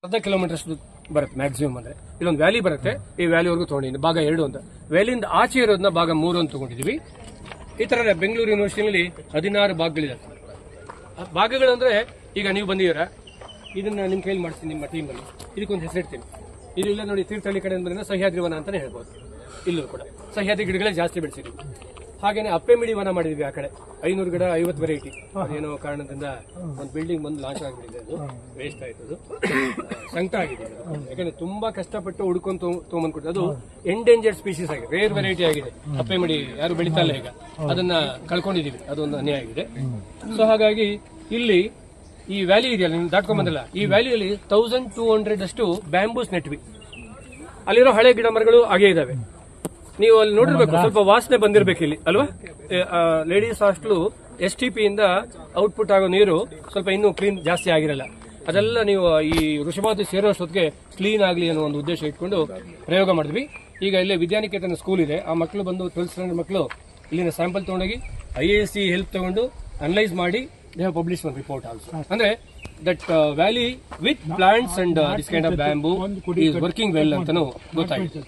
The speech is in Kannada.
ಅರ್ಧ ಕಿಲೋಮೀಟರ್ ಅಷ್ಟು ಬರುತ್ತೆ ಮ್ಯಾಕ್ಸಿಮಮ್. ಅಂದ್ರೆ ಇಲ್ಲೊಂದು ವ್ಯಾಲಿ ಬರುತ್ತೆ, ಈ ವ್ಯಾಲಿವರೆಗೂ ತಗೊಂಡಿದ್ದೀನಿ ಭಾಗ 2 ಅಂತ. ವ್ಯಾಲಿಯಿಂದ ಆಚೆ ಇರೋದನ್ನ ಭಾಗ 3 ಅಂತ ತಗೊಂಡಿದ್ದೀವಿ. ಈ ತರ ಬೆಂಗಳೂರು ಯೂನಿವರ್ಸಿಟಿಯಲ್ಲಿ 16 ಭಾಗಗಳಿದೆ. ಭಾಗಗಳು ಅಂದ್ರೆ ಈಗ ನೀವು ಬಂದಿದ್ದೀರಾ, ಇದನ್ನ ನಿಮ್ ಕೈಲಿ ಮಾಡಿಸ್ತೀನಿ ನಿಮ್ಮ ಟೀಮಲ್ಲಿ. ಇದಕ್ಕೊಂದು ಹೆಸರಿಡ್ತೀನಿ. ಇದು ಇಲ್ಲ ನೋಡಿ, ತೀರ್ಥಹಳ್ಳಿ ಕಡೆ ಬಂದ್ರೆ ಸಹ್ಯಾದ್ರಿ ವನ ಅಂತಾನೆ ಹೇಳ್ಬೋದು. ಇಲ್ಲೂ ಕೂಡ ಸಹ್ಯಾದ್ರಿ ಗಿಡಗಳೇ ಜಾಸ್ತಿ ಬೆಳೆಸಿದ್ವಿ. ಹಾಗೇನೆ ಅಪ್ಪೆಮಿಡಿ ವನ ಮಾಡಿದ್ವಿ. ಆ ಕಡೆ 500 ಗಿಡ 50 ವೆರೈಟಿ. ಅದೇನೋ ಕಾರಣದಿಂದ ಒಂದು ಬಿಲ್ಡಿಂಗ್ ಬಂದು ಲಾಂಚ್ ಆಗಿಬಿಟ್ಟಿದೆ, ಅದು ವೇಸ್ಟ್ ಆಯ್ತು, ಸಂಕಟ ಆಗಿದೆ. ಯಾಕಂದ್ರೆ ತುಂಬಾ ಕಷ್ಟಪಟ್ಟು ಹುಡ್ಕೊಂಡು ತೊಗೊಂಡ್ಕೊಡ್ತೀವಿ. ಅದು ಎಂಡೇಂಜರ್ಡ್ ಸ್ಪೀಸೀಸ್ ಆಗಿದೆ, ರೇರ್ ವೆರೈಟಿ ಆಗಿದೆ. ಅಪ್ಪೆಮಿಡಿ ಯಾರು ಬೆಳೀತಾ ಇಲ್ಲ ಈಗ, ಅದನ್ನ ಕಳ್ಕೊಂಡಿದೀವಿ, ಅದೊಂದು ಅನ್ಯಾಯ ಆಗಿದೆ. ಸೊ ಹಾಗಾಗಿ ಇಲ್ಲಿ ಈ ವ್ಯಾಲಿ ಇದೆಯಲ್ಲ, ನೀವು ದಾಟ್ಕೊಂಡ್ ಬಂದಿಲ್ಲ, ಈ ವ್ಯಾಲಿಯಲ್ಲಿ 1200 ಅಷ್ಟು ಬ್ಯಾಂಬೂಸ್ ನೆಟ್ವಿ. ಅಲ್ಲಿರೋ ಹಳೆ ಗಿಡ ಮರಗಳು ಹಾಗೆ ಇದಾವೆ. ನೀವು ಅಲ್ಲಿ ನೋಡಿರ್ಬೇಕು, ಸ್ವಲ್ಪ ವಾಸನೆ ಬಂದಿರ್ಬೇಕು ಇಲ್ಲಿ ಅಲ್ವಾ. ಲೇಡೀಸ್ ಹಾಸ್ಟೆಲ್ STP ಇಂದ ಔಟ್ಪುಟ್ ಆಗೋ ನೀರು ಸ್ವಲ್ಪ ಇನ್ನೂ ಕ್ಲೀನ್ ಜಾಸ್ತಿ ಆಗಿರಲ್ಲ. ಅದೆಲ್ಲ ನೀವು ಈ ವೃಷಭಾವತಿ ಸೇರೋಷ್ಟೊತ್ತಿಗೆ ಕ್ಲೀನ್ ಆಗಲಿ ಅನ್ನೋ ಒಂದು ಉದ್ದೇಶ ಇಟ್ಕೊಂಡು ಪ್ರಯೋಗ ಮಾಡಿದ್ವಿ. ಈಗ ಇಲ್ಲೇ ವಿದ್ಯಾನಿಕೇತನ ಸ್ಕೂಲ್ ಇದೆ, ಆ ಮಕ್ಕಳು ಬಂದು 12th ಸ್ಟ್ಯಾಂಡರ್ಡ್ ಮಕ್ಕಳು ಇಲ್ಲಿನ ಸ್ಯಾಂಪಲ್ ತಗೊಂಡೋಗಿ IAC ಹೆಲ್ಪ್ ತಗೊಂಡು ಅನಲೈಸ್ ಮಾಡಿ they have published one report also. ಅಂದ್ರೆ that valley with plants and this kind of bamboo is working well ಅಂತಾನು ಗೊತ್ತಾಗಿದೆ.